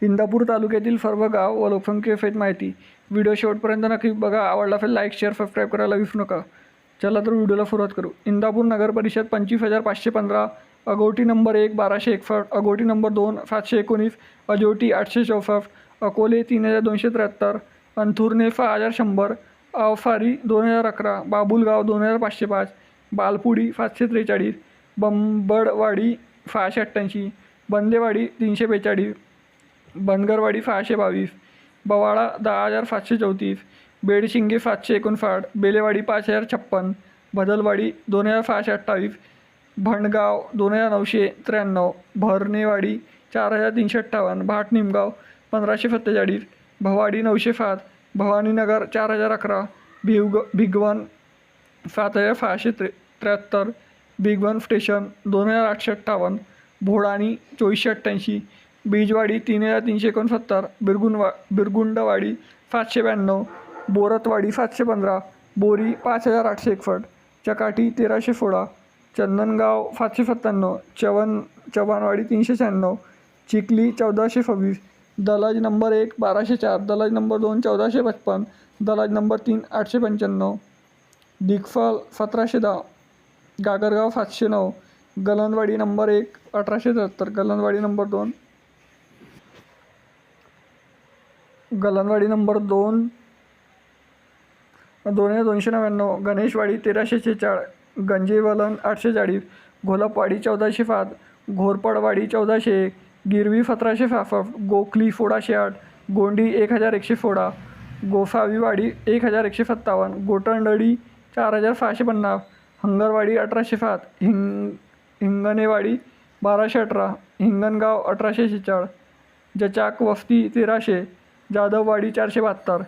इंदापूर तालुक्यातील सर्व गाव व लोकसंख्येसहित माहिती. व्हिडिओ शेवटपर्यंत नक्की बघा. आवडला असेल लाईक शेअर सबस्क्राईब करायला विसरू नका. चला तर व्हिडिओला सुरुवात करू. इंदापूर नगर परिषद 25,515, Agoti number 1 1261, Agoti number 2 719, Ajoti 864, Akole 3273, Anthurne 6100, Avphari 2011, Babulgaon 2505, Balpudi 743, Bambadwadi 688, Bandewadi 342, Bangarwadi 622, Bawala 10,734, Bedshinge 759, Belewadi 5,056, Bhadalwadi 2,628, Bhandgaon 2,993, Bharnewadi 4,358, Bhatnimgaon 1,547, Bhawadi 907, Bhavaninagar 4,011, Bhigwan 7,673, Bhigwan station 2,858, Bhodani 2,488, Bijwadi 3,369, Birgundwadi 792, Bortwadi 715, Bori 5,861, Chakati 1,316, Chandangaon 797, Chavanwadi 396, Chikhli 1,426, Dalaj number 1 1,204, Dalaj number 2 1,455, Dalaj number 3 895, Digphal 1,710, Gagargaon 709, Galandwadi number 1 1,873, Galandwadi number 2 2,299, Ganeshwadi 1,346, Ganjewalan 840, Gholapwadi 1,405, Ghorpadwadi 1,401, Girvi 1,766, गोखली 1,608, Gondi 1,116, गोसावीवाडी 1,157, गोटंडडी 4,650, Hangarwadi 1,807, हिंगणेवाडी 1,218, Hingangaon 1,846, जचाक वस्ती 1,300, जाधववाडी 472,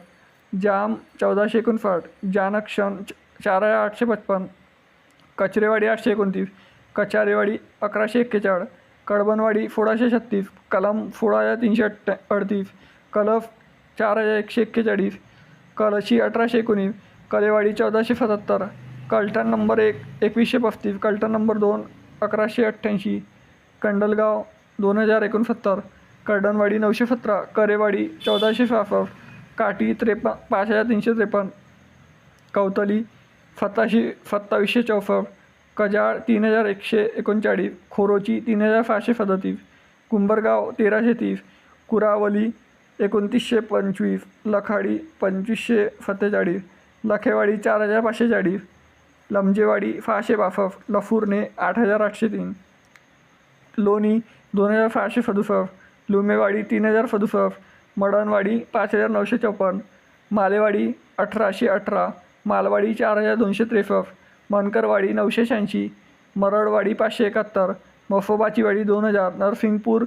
जाम 1,459, जानक्षण 4,855, कचरेवाडी 829, कचारेवाडी 1,141, कडबनवाडी 1,636, कलम 1,338, कलफ 4,141, कलशी 1,819, कलेवाडी 1,477, कलटण नंबर 1 2,135, कलटण नंबर 2 1,188, कंडलगाव 2,069, कर्डनवाडी 917, करेवाडी 1,466, काटी 5,353, कौतली 2,764, कजाळ 3,139, खोरोची 3,637, कुंभरगाव 1,330, कुरावली 2,925, लखाडी 2,547, लखेवाडी 4,540, लमजेवाडी 662, लफुर्णे 8,803, लोणी 2,667, लुमेवाडी 3,067, मडणवाडी 5,954, मालेवाडी 1,818, मालवाडी 4,263, मनकरवाडी 986, मरडवाडी 571, मफोबाचीवाडी 2,000, नरसिंगपूर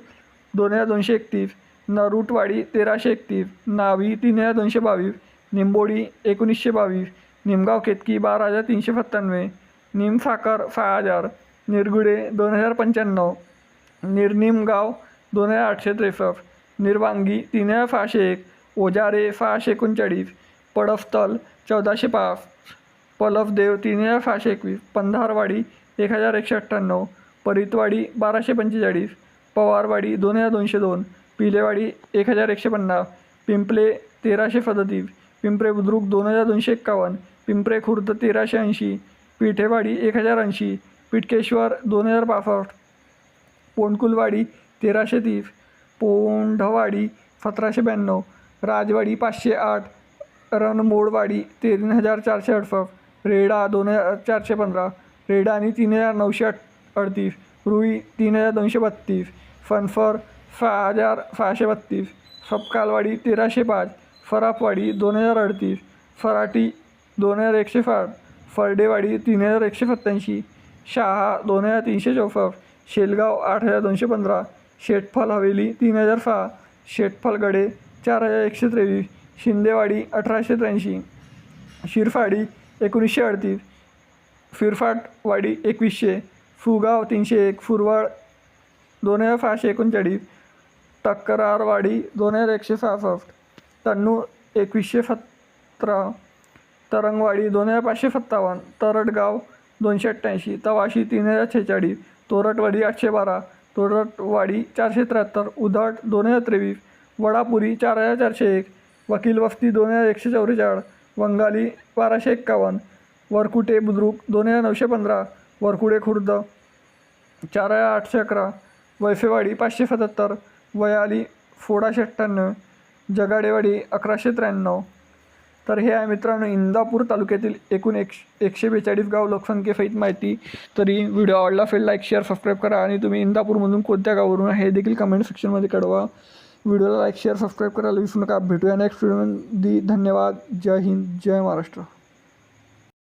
2,231, नरूटवाडी 1,331, नावी 3,222, निंबोडी 1,922, निमगाव केतकी 12,397, निमसाकर 6,000, निरगुडे 2,095, निर्निमगाव 2,863, निर्वांगी 3,601, ओजारे 639, पडफतल 1,405, पलफदेव 3,621, पंधारवाडी 1,198, परितवाडी 1,245, पवारवाडी 2,202, पिलेवाडी 1,150, पिंपले 1,337, पिंपरे बुद्रुक 2,251, पिंपरे खुर्द 1,380, पिठेवाडी 1,080, पिटकेश्वर 2,065, पोंडकुलवाडी 1,330, पोंढवाडी 1,792, राजवाडी 508, रणमोडवाडी 3,468, रेडा 2,415, रेडानी 3,938, रुई 3,232, फनफर 6,632, सपकालवाडी 1,305, फराफवाडी 2,038, फराटी 2,160, फरडेवाडी 3,187, शहा 2,364, शेलगाव 8,215, शेटफल हवेली 3,006, शेटफलगडे 4,123, शिंदेवाडी 1,883, शिरफाडी 1,938, फिरफाटवाडी 2,100, फुगाव 301, फुरवळ 2,539, तक्रारवाडी 2,166, तन्नू 2,117, तरंगवाडी 2,557, तरटगाव 288, तवाशी 3,046, तोरटवाडी 812, तोरटवाडी 473, उधट 2,023, वडापुरी 4401, वकील वस्ती 2144, वंगाली 1251, वरकुटे बुद्रुक 2915, वरकुडे खुर्द 4811, वैफेवाडी 577, वयाली 1698, जगाडेवाडी 1193. तर हे आहे मित्रांनो इंदापूर तालुक्यातील एकूण 142 गाव लोकसंख्येसहित माहिती. तरी व्हिडिओ आवडला असेल लाईक शेअर सबस्क्राईब करा आणि तुम्ही इंदापूरमधून कोणत्या गावावरून हे देखील कमेंट सेक्शनमध्ये कळवा. व्हिडिओला लाईक शेअर सबस्क्राईब करायला विसरू नका. भेटूया नेक्स्ट व्हिडिओमध्ये. धन्यवाद. जय हिंद, जय महाराष्ट्र.